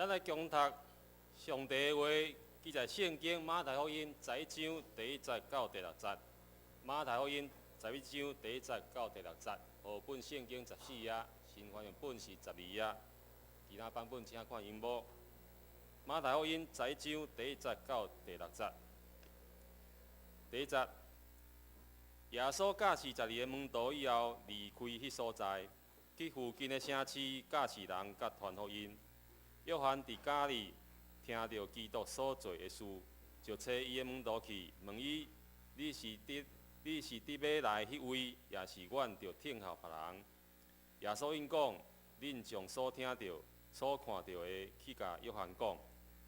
咱来共读上帝的话，记载圣经马太福音11章第1节到第6节。马太福音11章第1节到第6节，和本圣经14页，新翻译本是12页，其他版本请看荧幕。马太福音11章第1节到第6节。第1节，耶稣教示12个门徒以后，离开迄所在，去附近的城市教示人甲传福音。约翰伫家里听到基督所做的事，就找伊的门徒去，问伊：你是伫要来迄位，也是阮着听候别人？耶稣因讲：恁将所听到、所看到的去甲约翰讲，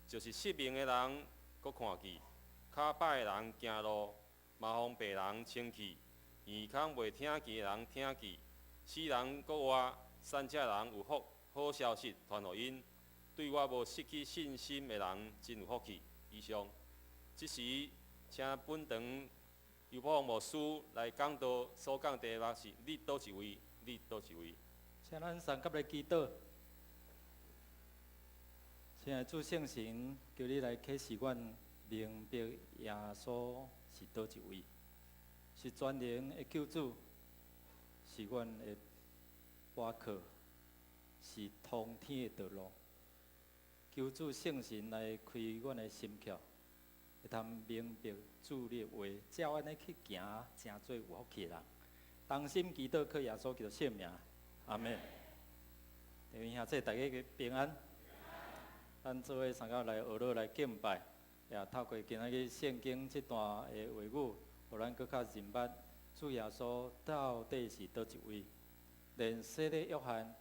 就是失明的人搁看见，骹歹的人行路，麻风病人清气，耳孔袂听见的人听见，死人搁活，散者人有福，好消息传互因。对我无失去信心的人，真有福气。以上，即时请本堂尤伯牧师来讲道，所讲题目是：你倒一位？你倒一位？请咱三甲来祈祷。亲爱的主圣神，求你来启示阮明白耶稣是倒一位，是全能的救主，是阮的倚靠，是通天的道路。求主圣神来开阮的心窍，会通明白主你的话，照安尼去行，真做有福气的人。同心祈祷，靠耶稣基督圣名，阿门。弟兄兄弟，大家平安。咱做伙三甲来学乐来敬拜，也透过今仔日圣经这段的话语，互咱搁较认捌主耶稣到底是倒一位。连洗礼约翰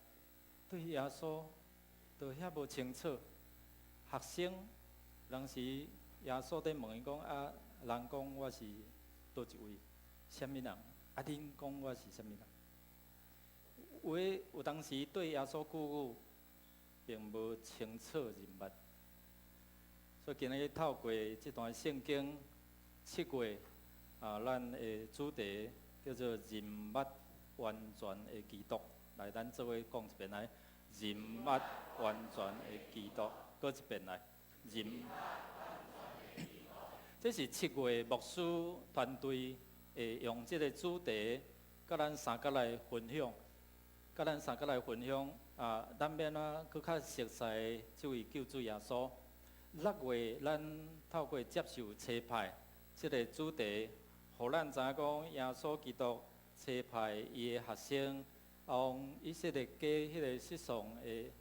对耶稣都遐无清楚。学生当时耶稣在问伊讲：啊，人讲我是倒一位？什么人？啊，恁讲我是什么人？有当时对耶稣句语并无清楚认捌，所以今日透过这段圣经7月咱的主题叫做认捌完全的基督。来，咱做伙讲一遍来，认捌完全的基督。搁一遍来，这是7月牧师团队会用这个主题，甲咱三甲来分享，咱免搁较熟悉这位救主耶稣。6月咱透过接受差派这个主题，互咱知影讲耶稣基督差派伊的学生，往以色列家迄个失丧的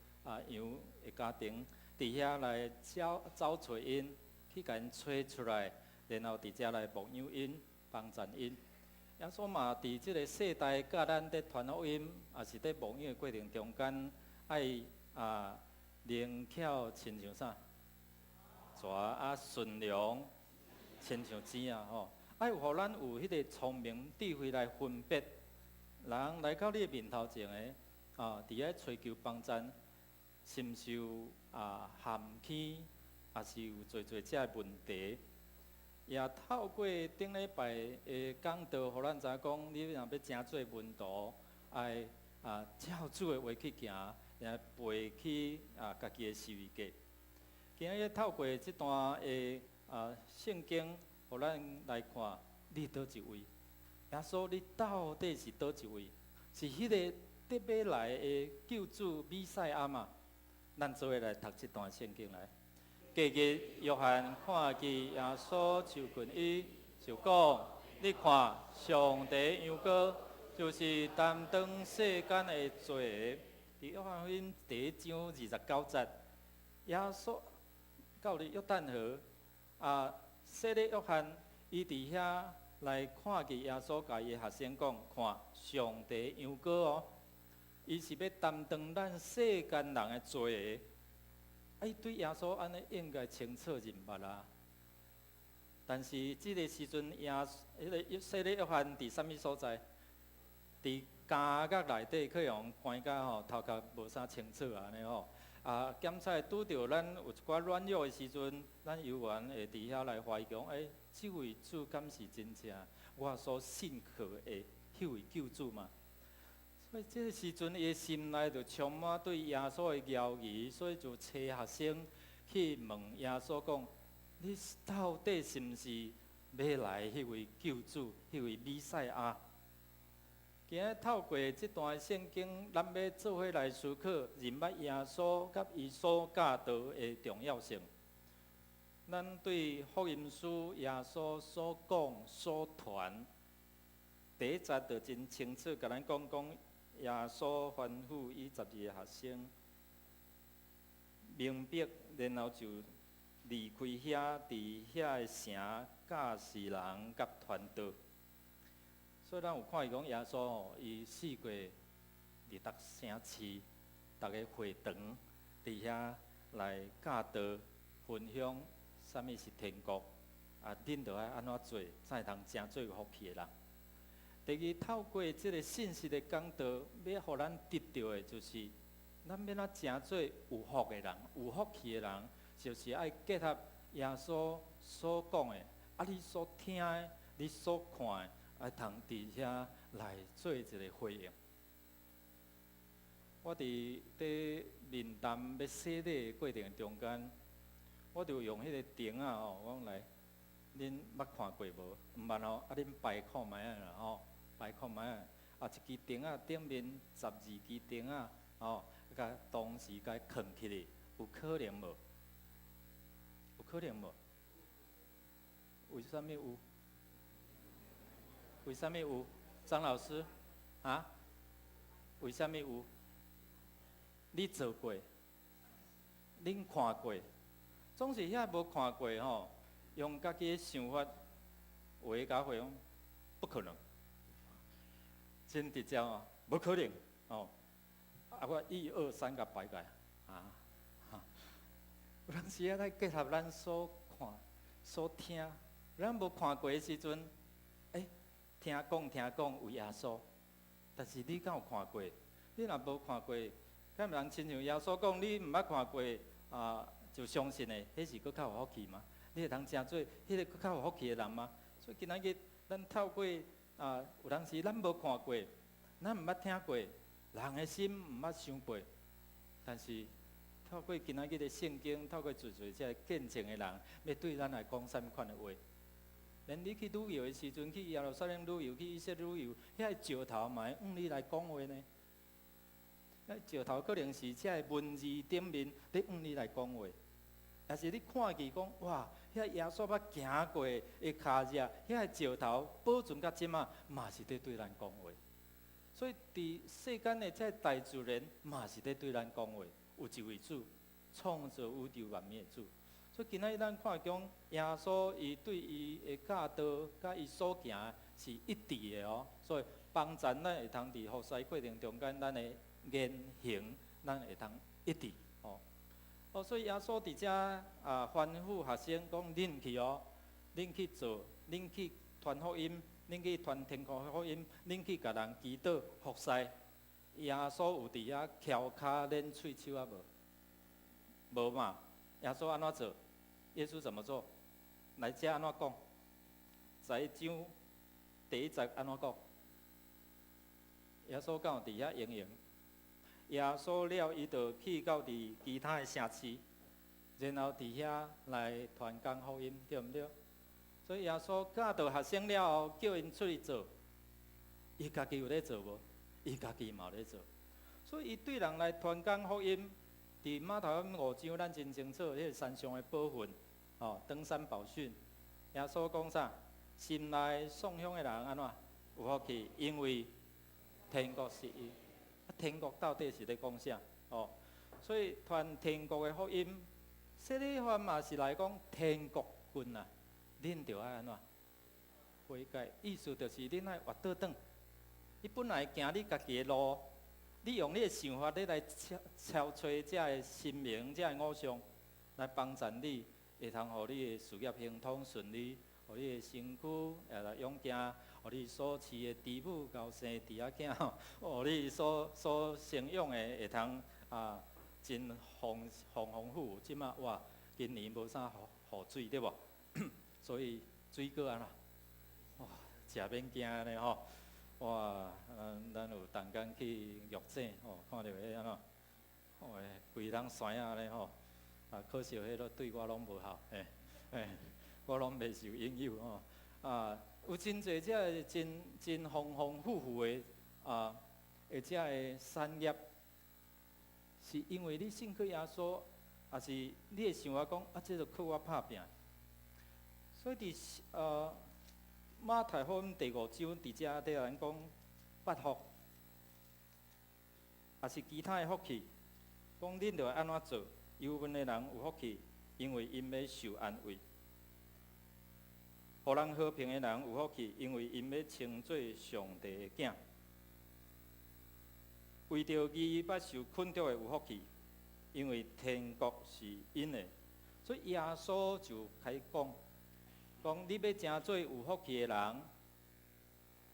羊的家庭。伫遐来找找因，去甲因找出来，然后伫遮来牧养因、帮助因。耶稣嘛，伫即个世代，甲咱伫传福音，也是伫牧养的过程中间，爱灵巧亲像啥？蛇顺良亲像钱吼。爱互咱有迄个聪明智慧来分别人来到你面头前的伫遐追求帮助。深受陷阱，也是有做遮问题，也透过顶礼拜的讲道，互咱知影讲，你若要真做门徒，爱照主的话去行，也背起家己的十字架。今日透过这段的圣经，互咱来看，你倒一位？耶稣，你到底是倒一位？是迄个得要来的救主弥赛亚嘛？咱做伙来读这段圣经来。隔日，约翰看见耶稣就近伊，就讲：你看，上帝羊羔，就是担当世间的罪。伫约翰福音第1章29节，耶稣到了约旦河，洗礼约翰伊伫遐来看见耶稣，甲伊的学生讲：看，上帝羊羔哦。伊是要担当咱世间人的罪的，伊对耶稣安尼应该清楚认捌啦。但是这个时阵，迄个洗礼约翰伫啥物所在？伫监狱内底，可能关甲头壳无啥清楚安尼吼。检查拄着咱有一寡软弱的时阵，咱犹原会伫遐来怀疑讲：这位主敢是真正我所信靠的迄位救主嘛？所以这个时阵，伊心内就充满对耶稣的犹疑，所以就找学生去问耶稣讲：你到底是毋是要来迄位救主、迄位弥赛亚？今日透过这段圣经，咱要做伙来思考认捌耶稣甲伊所教导的重要性。咱对福音书耶稣所讲所传，第一节就真清楚，甲咱讲耶稣吩咐伊12个学生明白，然后就离开遐，伫遐的城教示人甲传道。所以咱有看伊讲耶稣吼，伊四过伫逐城市、逐个会堂，伫遐来教导、分享啥物是天国，恁着爱安怎做，才会通真做福气的人。第二，透过即个信息的讲道，要互咱得到的就是，咱要怎真做有福的人、有福气的人，就是爱结合耶稣所讲的，你所听的、你所看的。爱通伫遐来做一个回应。我伫面谈要洗礼的过程中间，我就用迄个钉啊吼，我讲来，恁捌看过无？毋捌吼，恁摆看卖啊啦吼，摆看卖啊，一支钉啊顶面12支钉啊，吼，甲同时甲藏起来，有可能无？有可能无？为什么有？为什么有？张老师，为什么有？你做过？恁看过？总是遐无看过吼，用家己的想法话甲回讲，不可能，真直接哦，无可能哦。我1、2、3甲摆解有当时咱结合咱所看、所听，咱无看过的时阵，听讲有耶稣，但是你敢有看过？你若无看过，敢有人亲像耶稣讲，你毋捌看过就相信的，迄是佫较有福气吗？你会通真做迄个佫较有福气的人吗？所以今仔日咱透过有当时咱无看过，咱毋捌听过，人的心毋捌想过，但是透过今仔日的圣经，透过最这见证的人，要对咱来讲啥物款的话？连你去旅游的时阵，去耶路撒冷旅游，去以色列旅游，遐石头嘛会你来讲话呢？石头可能是遮文字顶面咧你来讲话，但是你看见讲哇，遐耶稣捌行过的骹只，遐石头保存到即嘛，嘛是咧对咱讲话。所以伫世间的这大自然，嘛是咧对咱讲话。有一位主，创造宇宙万物的主。所以今仔日咱看讲耶稣，伊对伊的教导，甲伊所行是一致的哦。所以帮咱会通伫服侍过程中间，咱的言行，咱会通一致哦。所以耶稣伫遮吩咐学生讲：恁去哦，恁去做，恁去传福音，恁去传天国福音，恁去甲人祈祷服侍。耶稣有伫遐翘骹练喙手啊无？无嘛？耶稣安怎做？耶稣怎么做？来遮安怎讲？7章第1节安怎讲？耶稣敢有伫遐应用？耶稣了，伊就去到伫其他的城市，然后伫遐来传讲福音，对毋对？所以耶稣教导学生了后，叫因出去做，伊家己有咧做无？伊家己嘛有咧做。所以伊对人来传讲福音。伫马太福音5章，咱真清楚，迄个山上的部分，登山宝训。耶稣讲啥？心内颂香的人安怎有福气？因为天国是伊。天国到底是咧讲啥？所以传天国的福音，洗礼法嘛是来讲天国君啊，恁着爱安怎？悔改，意思就是恁爱活倒转。你本来行你家己的路。你用你的想法，你来敲吹这个心明、这个偶像，来帮助你，会通互你的事业亨通顺利，互你的身躯也来勇敢，互你所饲的猪母交生猪仔囝，互你所生养的会通真丰富。即马哇，今年无啥雨水对无？所以水果安怎？哇，食免惊呢吼！哇，咱有同工去玉井吼，看到迄安怎，哦，规通山啊咧吼，啊，可惜迄个对我拢无效，我拢袂受影响吼。有真侪只真丰丰富富的或者的产业，是因为你信靠耶稣，还是你会想讲这就靠我拍拼。所以伫马太福音第5章伫遮对咱讲8福，也是其他的福气，讲恁着安怎做？忧闷的人有福气，因为因要受安慰；互人和平的人有福气，因为因要称做上帝的囝；为着义捌受困苦的有福气，因为天国是因的。所以耶稣就开讲。讲你要真做有福气的人，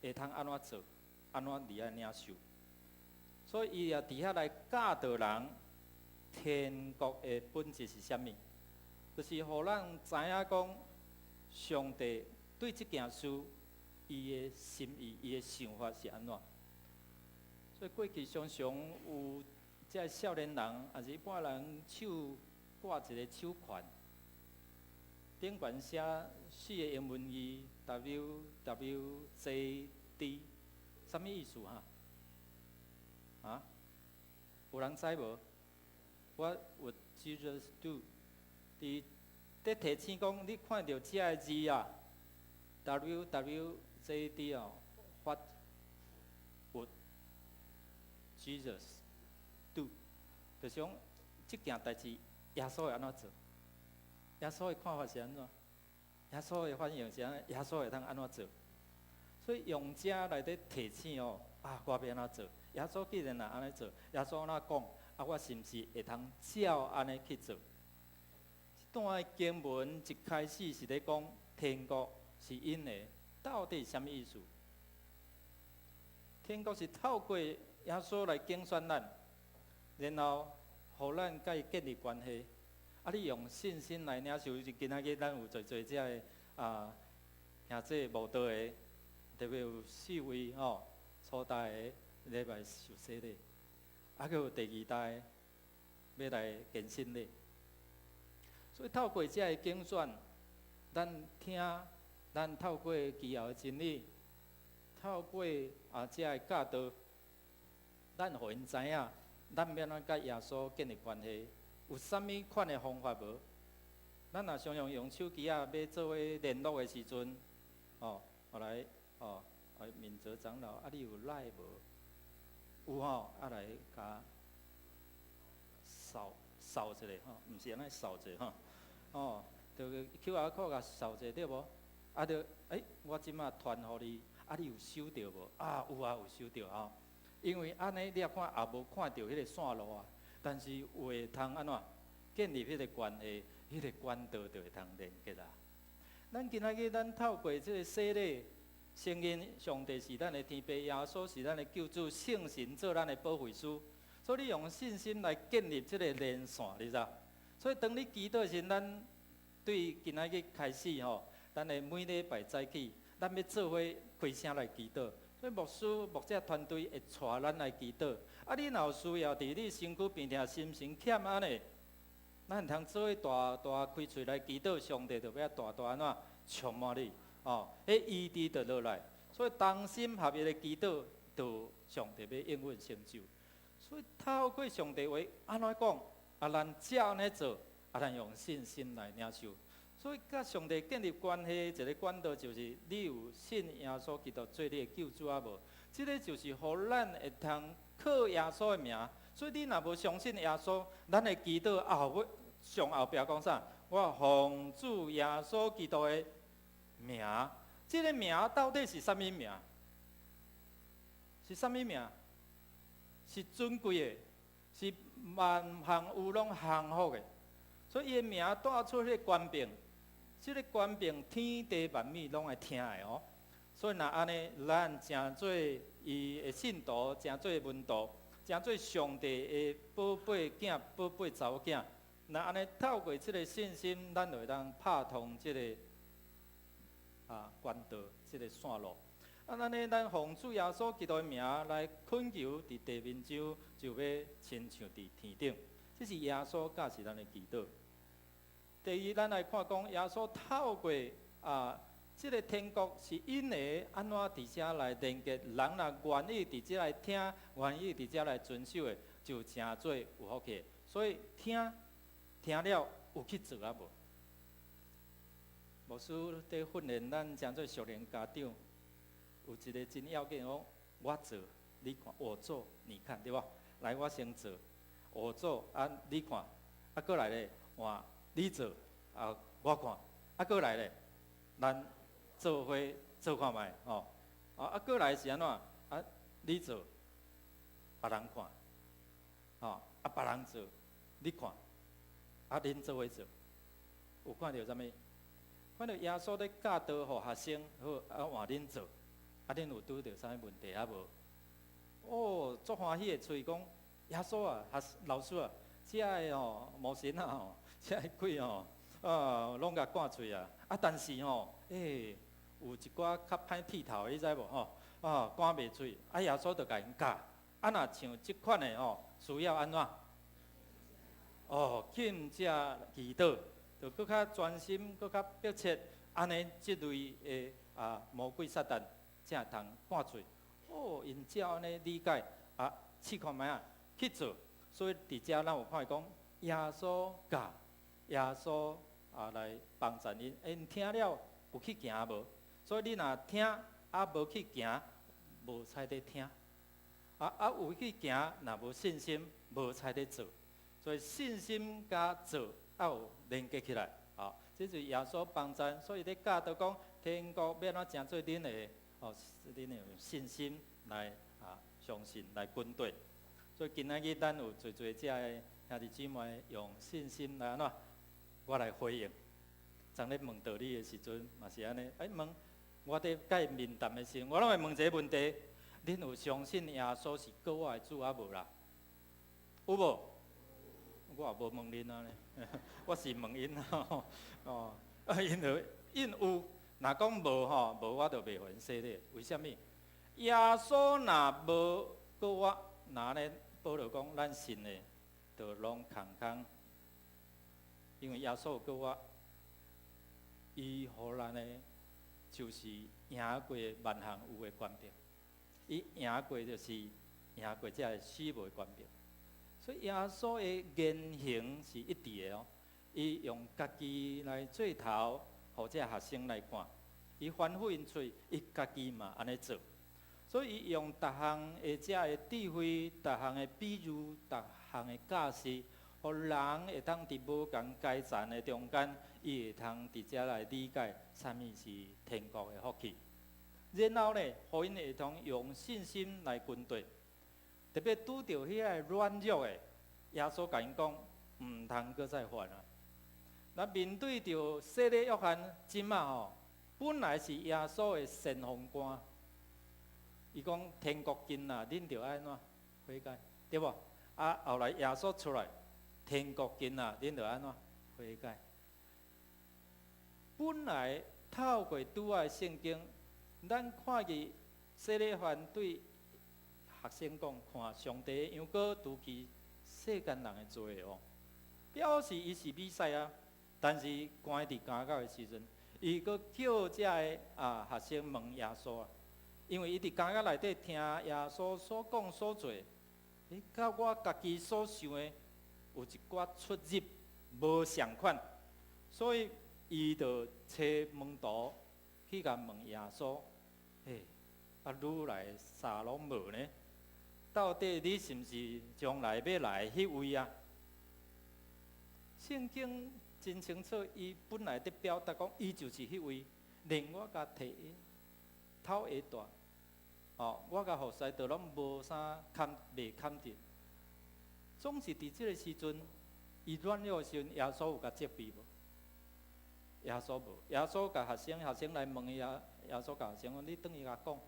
会通安怎做？安怎伫遐领受？所以伊也伫遐来教导人，天国的本质是啥物？就是互咱知影讲，上帝对即件事，伊的心意、伊的想法是安怎？所以过去常常有即少年人，也是一般人手挂一个手环。顶悬写4个英文字 WWJD， 什么意思哈？有人知无 ？What would Jesus do？ 伫提醒讲，你看到这个字啊 ，WWJD 哦 ，What would Jesus do？ 就是讲这件代志，耶稣会安怎做？耶稣的看法是安怎？耶稣的反应是安怎？耶稣会通安怎做？所以用这来提醒我要安怎做？耶稣既然安尼做，耶稣安怎讲？我是毋是会通照安尼去做？这段经文一开始是咧讲天国是因的，到底是啥物意思？天国是透过耶稣来竞选咱，然后互咱甲伊建立关系。你用信心来领受，就今仔日咱有侪只个兄弟无道的，特别有4位初代的礼拜受洗礼，还有第2代要来献身礼。所以透过这个竞选，咱听，咱透过其后的真理，透过这个教导，咱互因知影，咱要怎甲耶稣建立关系。有啥物款的方法无？咱若常常用手机要做伙联络的时阵，来明哲长老，你有赖无？有来甲扫一下毋是安尼扫一下就 QR code 甲扫一下对无？我即马传互你，你有收到无？有收到因为安尼你也看也无看到迄个线路啊。但是会通安怎建立迄个关系，迄个管道就会通连接啦。咱今仔日咱透过这个洗礼，承认上帝是咱的天父，耶稣是咱的救主，圣神做咱的保惠师。所以你用信心来建立这个连线，你知？所以当你祈祷时，咱对今仔日开始咱的每礼拜早起，咱要做伙开声来祈祷。所以牧者团队会带咱来祈祷。你若有需要，伫你身躯边听心神欠安尼，咱通做伙大开喙来祈祷，上帝就要大安怎充满你迄医治就落来。所以同心合意的祈祷，就上帝要应允成就。所以透过上帝话安怎讲，咱照安尼做，咱用信心来领受。所以，甲上帝建立关系一个管道，就是你有信耶稣基督做你的救主啊无？这个就是互咱会通靠耶稣的名。所以你若无相信耶稣，咱的祈祷上后壁讲啥？我奉主耶稣基督的名。这个名到底是啥物名？是啥物名？是尊贵的，是万项有拢幸福的。所以伊的名带出迄个权柄。这个权柄，天地万物拢会听的所以若安尼，咱诚做伊的信徒，诚做门徒，诚做上帝的宝贝囝、宝贝查某囝。若安尼透过这个信心，咱就会当拍通这个管道，这个线路。咱呢，咱奉主耶稣基督的名来恳求，伫地面上就要亲像伫天顶。这是耶稣教示咱的祈祷。第二，咱来看讲耶稣透过这个天国是因为安怎伫遮来连接人若愿意伫遮来听，愿意伫遮来遵守的，就诚做有福气。所以听了有去做啊无？牧师伫训练咱诚做熟练家长，有一个真要紧讲，我做你看，我做你看，对吧？来，我先做，我做你看，过来咧，换你做我看，过来咧，咱做伙做看卖吼，过来是安怎？你做，别人看，别人做，你看，恁做伙做，有看到啥物？看到耶稣咧教导互学生，好换恁做，恁有拄着啥物问题无？足欢喜的喙讲，耶稣老师啊，遮个魔神遮个鬼拢甲赶喙但是有一寡较歹剃头的，你知无赶袂喙，耶稣就甲因教，若像即款的需要安怎？紧遮祈祷。就搁较专心，搁较迫切，安尼即类的魔鬼撒旦才通赶嘴。因照安尼理解试看卖去做。所以伫遮咱有看讲，耶稣教，耶稣来帮助因，因听了有去行无？所以你若听无去行，无才得听。有去行，若无信心，无才得做。所以信心甲做。有连接起来，这就是耶稣帮助，所以咧教导讲，天国要怎做恁的，恁用信心来相信来军队。所以今仔日咱有做遮的兄弟姊妹用信心来安怎？我来回应。昨咧问道理的时阵，嘛是安尼。问我伫甲伊面谈的时候，我拢会问一个问题：恁有相信耶稣是救我的主无啦？有无？我也无问恁我是问因因有，若讲无无我就袂还说咧。为什么？耶稣若无过我，那呢？保罗讲咱信的，就拢空空。因为耶稣有过我，伊互咱的，就是赢过万项有的权柄。伊赢过就是赢过这个死无的权柄。所以耶稣的言行是一致的伊用家己来做头，互这学生来看。伊反复因嘴，伊家己嘛安尼做。所以伊用逐项的这个智慧、逐项的比喻、逐项的教示，互人会当伫无共阶层的中间，伊会通伫遮来理解啥物是天国的福气。然后呢，互因会通用信心来军队。特别拄着迄个软弱的，耶稣甲因讲，毋通搁再犯啊！那面对着洗礼约翰即马本来是耶稣的先锋官，伊讲天国近啦，恁着安怎悔改，对无？后来耶稣出来，天国近啦，恁着安怎悔改？本来透过拄仔的圣经，咱看见洗礼约翰对学生讲，看上帝的羊羔除去世间人的罪表示伊是弥赛亚。但是关伫监狱的时阵，伊阁叫这个学生问耶稣因为伊伫监狱内底听耶稣所讲所做，甲我家己所想的有一寡出入无相款，所以伊就找门徒去甲问耶稣：愈来啥拢无呢？到底你是毋是将来要来迄位啊？圣经真清楚，伊本来伫表达讲，伊就是迄位，令我甲摕头下大，我甲后世都拢无啥袂堪得。总是伫即个时阵，伊软弱的时阵，耶稣有甲责备无？耶稣无，耶稣甲学生来问耶稣甲学生讲：你等于甲讲，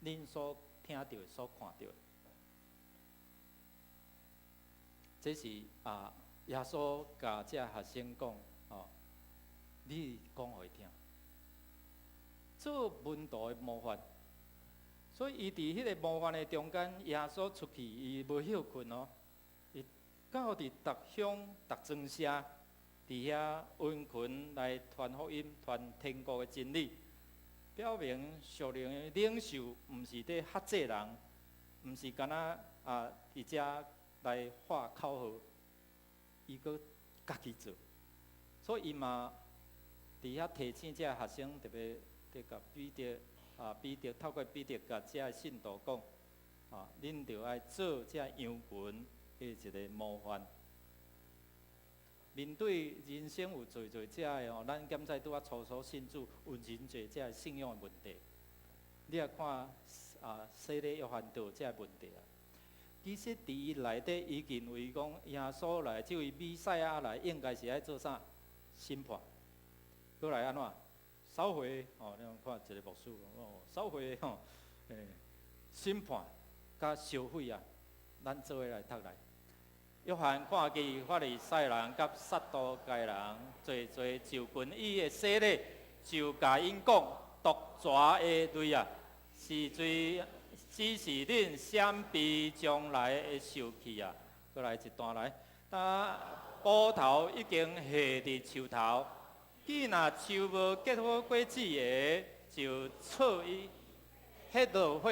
恁所听到的、所看到的。这是耶稣甲这学生讲，你讲互伊听。做门徒的模范，所以伊伫迄个魔幻的中间，耶稣出去，伊无休困哦，伊到伫逐乡逐庄社，伫遐温群来传福音、传天国的真理，表明属灵的领袖毋是伫吓济人，毋是干那伫遮来画口号，伊搁家己做，所以伊嘛伫遐提醒遮学生，特别伫甲彼得透过彼得甲遮信徒讲，恁着爱做遮羊群的一个模范。面对人生有侪遮的咱检在拄仔初信主有真侪遮信仰的问题，你也看洗礼约翰就有遮问题啊。其实伫伊内底，伊认为讲耶稣来，这位弥赛亚来，应该是爱做啥？审判，过来安怎？扫回你看一个牧师扫回审判甲烧毁啊，咱做伙来读来。约翰看见法利赛人甲撒都该人做就群伊的洗礼，就甲因讲，毒蛇的类啊，是只是恁闪避将来的受气啊。过来一段来，埔头已经下伫树头。既若树无结好果子的，就错伊迄落火。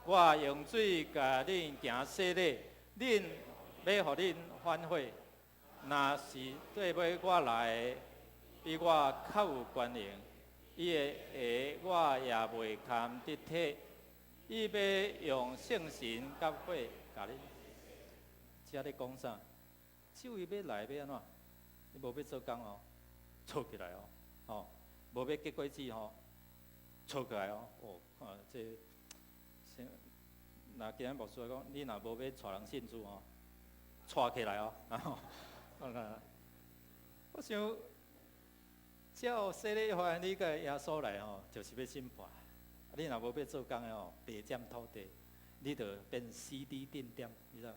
我用水甲恁行洗礼，恁要互恁反悔。若是对尾我来的，比我较有权能，伊的鞋我也袂堪得体。伊要用圣神甲火甲恁。遮咧讲啥？这位要来要安怎？你无要做工哦？错起来无要结果子错起来看这，若今日牧师讲，你若无要带人信主带起来我想，照洗礼约翰你甲耶稣来就是要审判。你若无要做工的白占土地，你着变死猪镇点，你知？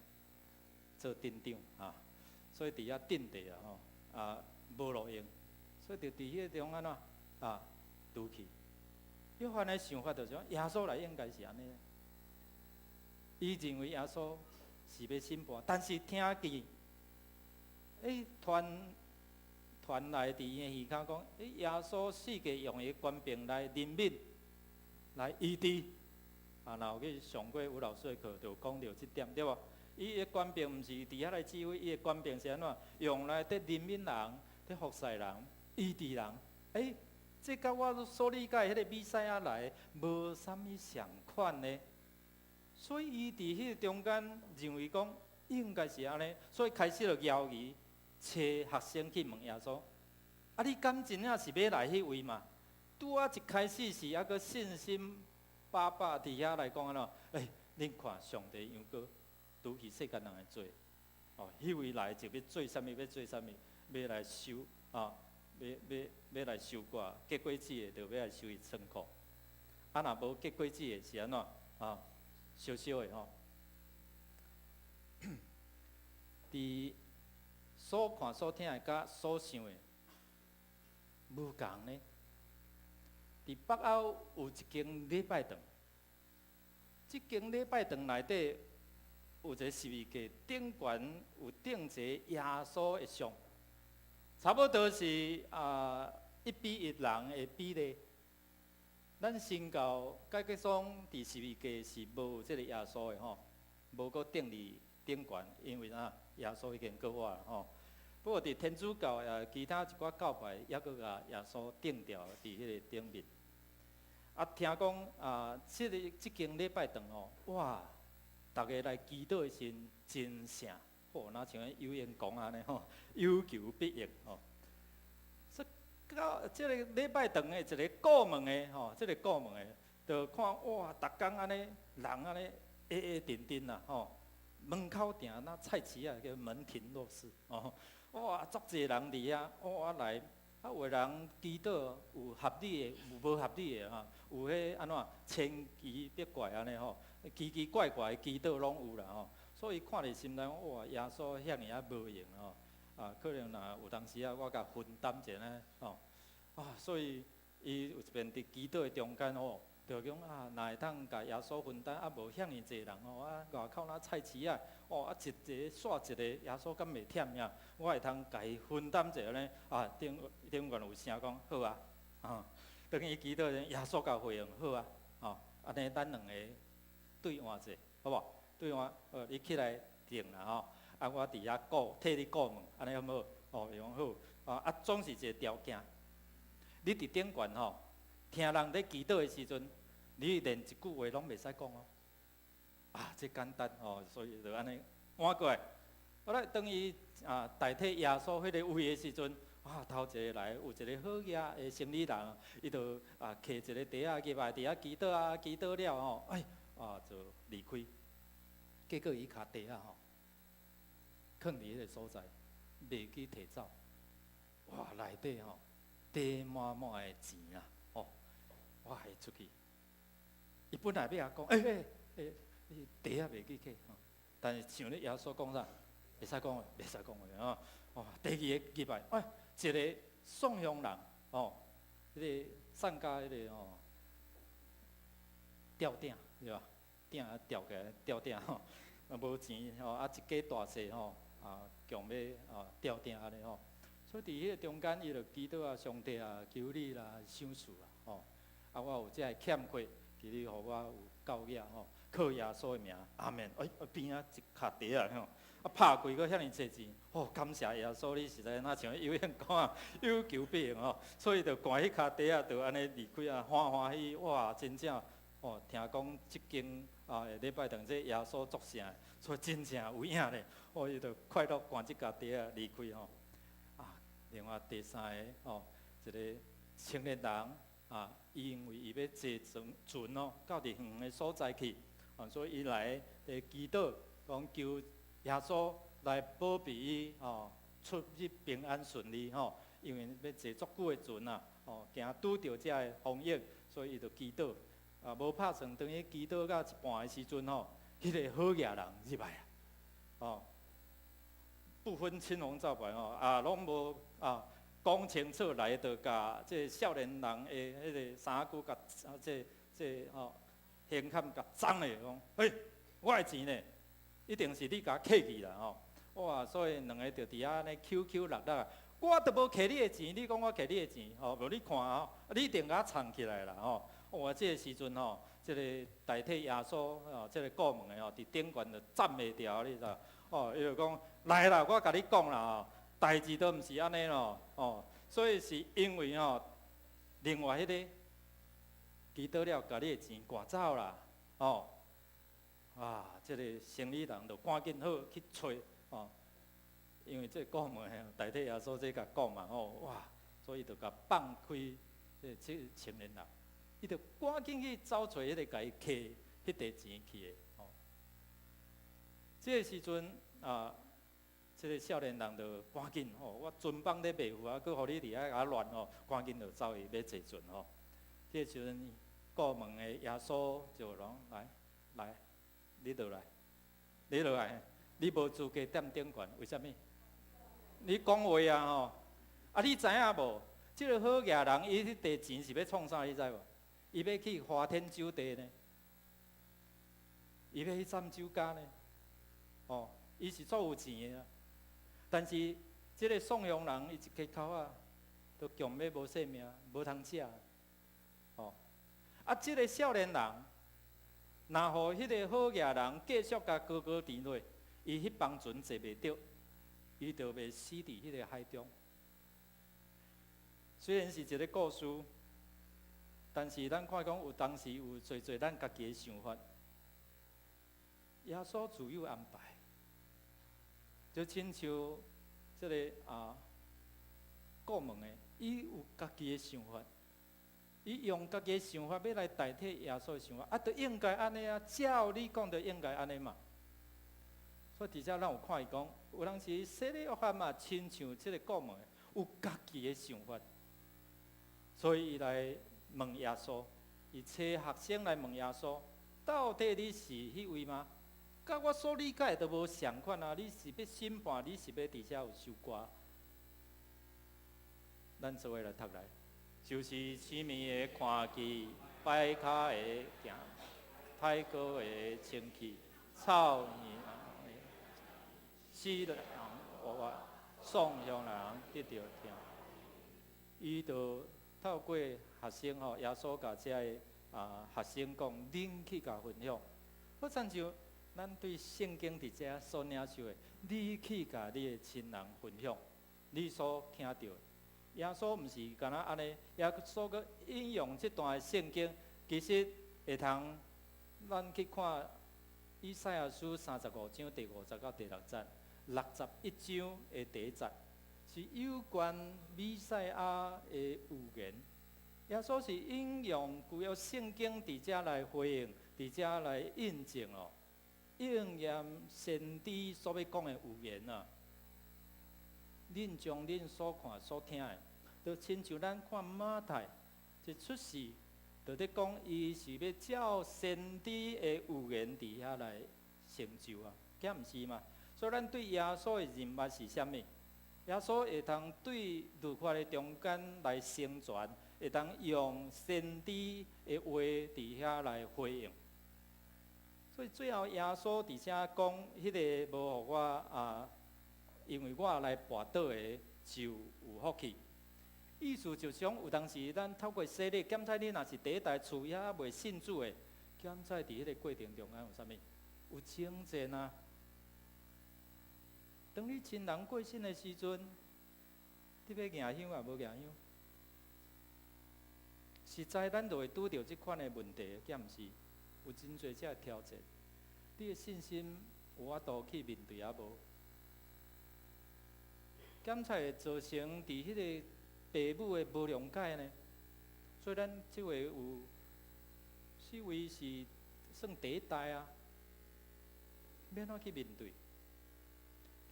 做镇长所以伫遐镇地无路用。所以就伫迄中安怎拄去。约翰的想法就是讲，耶稣来应该是安尼。伊认为耶稣是要审判，但是听见传来伫伊的耳孔讲，耶稣世界用伊权柄来怜悯、来医治。若有去上过吴老师的课，就讲到这点，对无？伊的权柄毋是伫遐来指挥，伊的权柄是安怎？用来伫怜悯人、伫服侍人。医治人，这甲我所理解迄个弥赛亚来无啥物相款呢？所以伊伫迄个中间认为讲应该是安尼，所以开始就邀伊找学生去问耶稣：你敢真正是要来迄位嘛？拄一开始是还阁信心饱饱伫遐来讲安怎？恁看上帝样过拄去世间人的罪，迄位来就要做啥物？要做啥物？要来收要来收割，结果子的就要来收伊仓库。若无结果子的是安怎？小小的伫所看所听的甲所想的无共呢。伫北欧有一间礼拜堂，即间礼拜堂内底有一个十字架，顶悬有钉一个耶稣的像。差不多是1:1人的比例。咱新教解决宗伫十字架是无即个耶稣的无搁钉伫顶悬，因为耶稣已经过活了不过伫天主教其他一寡教派也搁甲耶稣钉掉伫迄个顶面。听讲即间礼拜堂哇，大家来祈祷的时真盛。若像有言讲安尼有求必应所以到即个礼拜堂的一个过门的即个过门的，就看哇，逐工安尼人安尼定定门口定那菜市叫门庭若市哇，足侪人伫遐来。有的人祈祷有合理的，有无合理的有迄安怎千奇百怪安尼奇奇怪怪的祈祷拢有啦所以看伫心内哇，耶稣遐尔无用可能若有当时我甲分担者呢所以伊有一遍伫祈祷的中间就讲啊，若会当甲耶稣分担，啊无遐尼济人哦，啊外口那菜市啊，哦啊一个煞一个，耶稣敢袂忝呀？我会通甲伊分担一下呢？啊，顶愿有声讲好啊，啊，等于祈祷耶稣甲回应好啊，哦，安尼咱两个对换者，好无？对换，你起来定啦吼，啊我伫遐顾替你顾问，安尼好无？哦，伊讲好，啊总是一个条件，你伫顶悬吼，听人咧祈祷的时阵。你连一句话拢袂使讲哦，啊，这简单哦，所以就安尼换过来。后来等于代替耶稣迄个位的时阵，头一个来有一个好野的生理人，伊就摕一个碟入来，伫遐祈祷祈祷了吼，就离开。结果伊骹碟吼，囥伫迄个所在，袂记摕走。哇，内底吼，地满满的钱啊，哦，我还出去。伊本来要讲，你地啊袂记起，但是像咧耶稣讲啥，袂使讲话，袂使讲话哦。第二个礼拜，一个送香人哦，迄个送家迄个哦，吊顶对吧？顶啊吊起来吊顶吼，无钱吼，一家大细吼，强要吊顶安尼吼。所以伫迄个中间，伊就祈祷上帝求你啦，想事啦，吼。我有这欠缺。其你互我有教育吼，靠耶稣的名，阿门。边一卡碟吼，拍开个遐尼济钱，感谢耶稣，你实在那像有闲讲有求必应吼，所以就赶迄卡碟就安尼离开欢喜，哇，真正听讲即间礼拜堂这耶稣作圣，所以真正有影咧，伊就快乐赶即卡碟离开吼。另外第三个一个青年人伊因为伊要坐船到伫远的所在去，所以伊来祈祷，讲求耶稣来保庇伊出入平安顺利因为要坐足久的船惊拄着遮个风疫，所以伊就祈祷。无拍算，等于祈祷到一半的时阵迄个好野人入来不分青红皂白拢无讲清楚来就甲这少年人的迄个衫裤甲这胸坎甲脏嘞，讲我的钱呢，一定是你甲客去啦哇！所以两个就伫遐呢 QQ 落落，我都无摕你的钱，你讲我摕你的钱无你看你一定甲藏起来啦哇！这个时阵这个代替耶稣这个顾问的伫顶悬就站袂牢，你知道伊就讲来啦，我甲你讲啦代志都毋是安尼咯所以是因为另外迄个祈祷了，甲你的钱赶走啦这个生理人就赶紧好去找因为这顾问代替耶稣这甲讲嘛哇，所以就甲放开这青年人，伊就赶紧去找找迄个甲伊摕迄沓钱去的这个时阵这个少年人就赶紧我船帮咧卖赴佫互你伫遐甲乱赶紧就走去要坐船这个时阵，顾问的耶稣就讲来，你落来，你无资格踮顶悬，为什么？你讲话你知影无？这个好野人，伊迄沓钱是要创啥？你知无？伊要去花天酒地呢，伊要去占酒家呢，伊是足有钱的但是这个送洋人，伊一家口都强要无性命，无通食这个少年人，若互迄个好野人继续甲高高甜落，伊迄帮船坐袂着，伊就袂死伫迄个海中。虽然是一个故事，但是咱看讲有当时有做咱家己的想法，耶稣自有安排，就亲像这个顾问的，伊有家己的想法。伊用家己的想法要来代替耶稣的想法，就应该安尼照你讲的应该安尼嘛。所以伫遮咱有看伊讲，有当时洗礼约翰嘛，亲像即个顾问的，有家己的想法，所以伊来问耶稣，伊找学生来问耶稣，到底你是迄位吗？甲我所理解都无相款你是要审判，你是要伫遮有受割？咱做伙来读来。就是生命的看见，摆骹会行，歹过会清气，草耳死人活活，丧乡人得着听。伊就透过学生吼，耶稣甲遮个学生讲，恁去甲分享。好亲像咱对圣经伫遮所领受的，你去甲你的亲人分享，你所听到的。耶稣毋是干那安尼，耶稣阁引用即段的圣经，其实会通咱去看以赛亚书35章第50到第6节，61章的第1节。是有关弥赛亚的预言，耶稣是引用旧约圣经伫遮来回应，伫遮来印证哦，应验先知所要讲的预言啊。恁将恁所看所听的，就亲像咱看马太一出世，就伫讲伊是要照先知的预言伫遐来成就啊，咁毋是嘛？所以咱对耶稣的人物是啥物？耶稣会通对律法的中间来成全，会通用先知的话伫遐来回应。所以最后耶稣伫遮讲，迄个无互我因为我来跋倒的就有福气。意思就是讲，有当时咱透过洗礼，检查你若是第一代厝遐未信主的，检查伫迄个过程中间有啥物？有精进啊。当你亲人过身的时阵，你要迎香也无迎香，实在咱就会拄到即款的问题，敢毋是？有真侪只挑战，你的信心有法度去面对也无？检查会造成伫迄个父母的无谅解呢？所以咱即位有四位是算第一代啊，要怎去面对？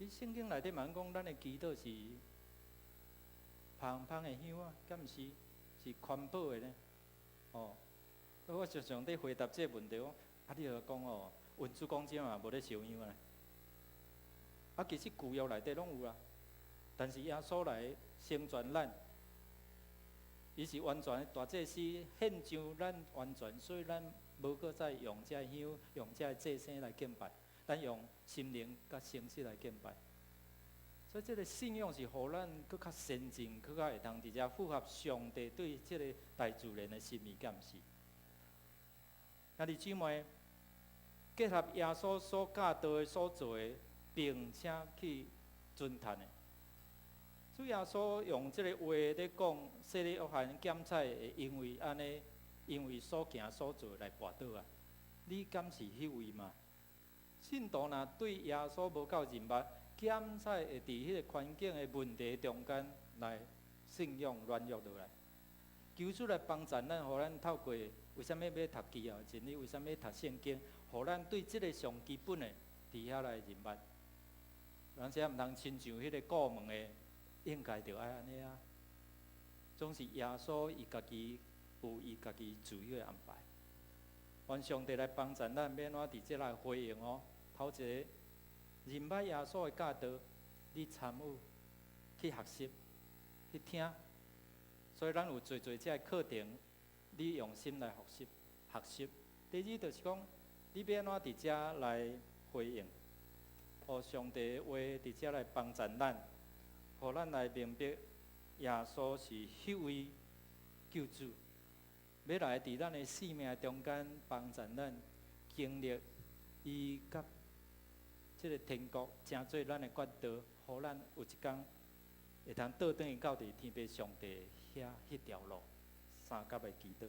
伫圣经内底嘛讲，咱的祈祷是香香的香啊，敢毋是？是环保的呢？哦，我常常伫回答这个问题，讲你著讲哦，文主讲这嘛无咧烧香啊。其实旧约内底拢有啦，但是耶稣来成全咱，伊是完全的大祭司，献上咱完全，所以咱无搁再用这香，用这祭牲来敬拜。咱用心灵甲诚实来敬拜，所以这个信仰是互咱搁较先进，搁较会通伫遮符合上帝对这个大自然的心意，敢毋是？那弟姊妹，结合耶稣所教导的所做的，并且去遵探的。主耶稣用这个话咧讲，说你约翰检采会因为安尼，因为所行所做来跋倒啊！你敢是迄位吗？信徒若对耶稣无够认捌，检采会伫迄个环境的问题中间来信仰软弱落来。求主来帮助咱，互咱透过为什么要读记号真理？为什么要读圣经？互咱对即个上基本的伫遐来认捌。而且毋通亲像迄个过门的，应该着爱安尼啊。总是耶稣伊家己有伊家己自由的安排。愿上帝来帮助咱，免我伫这来回应哦。头一个认捌耶稣的教导，你参与去学习去听，所以咱有做这个课程，你用心来学习。第二就是讲，你要安怎伫这来回应，互上帝的话伫这来帮助咱，互咱来明白耶稣是迄位救主。要来伫咱的生命中间帮助咱经历伊甲即个天国，成做咱的管道，互咱有一天会通倒转去到伫天父上帝迄条路，三甲的祈祷。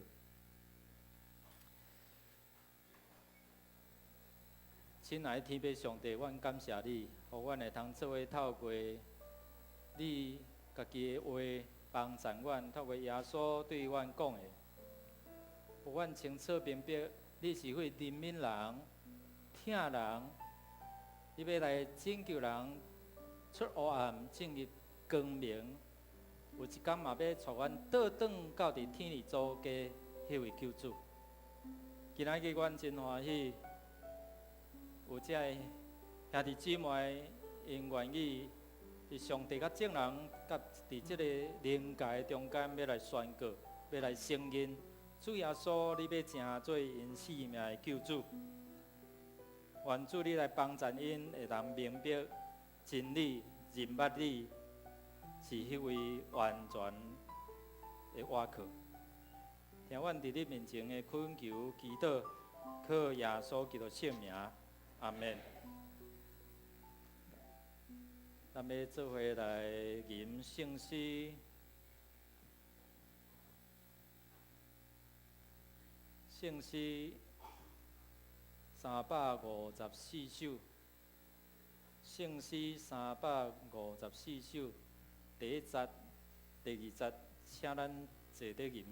亲爱的天父上帝，阮感谢你，互阮会通做伙透过你家己的话帮助阮，透过耶稣对阮讲的。互阮清楚明白，你是会怜悯人、疼人，你要来拯救人，出黑暗进入光明。有一天嘛，要带阮倒转到伫天里祖家迄位救主。今仔日阮真欢喜，有这兄弟姊妹因愿意，伫上帝甲众人，甲伫即个灵界中间要来宣告，要来承认。主耶稣，你要成做因性命的救主，愿主你来帮助因会当明白真理，认捌你是迄位完全的倚靠。听阮伫你面前的恳求祈祷，靠耶稣基督圣名，阿免。咱要做伙来吟圣诗。圣诗354首，圣诗354首，第1节、第2节，请咱坐咧吟。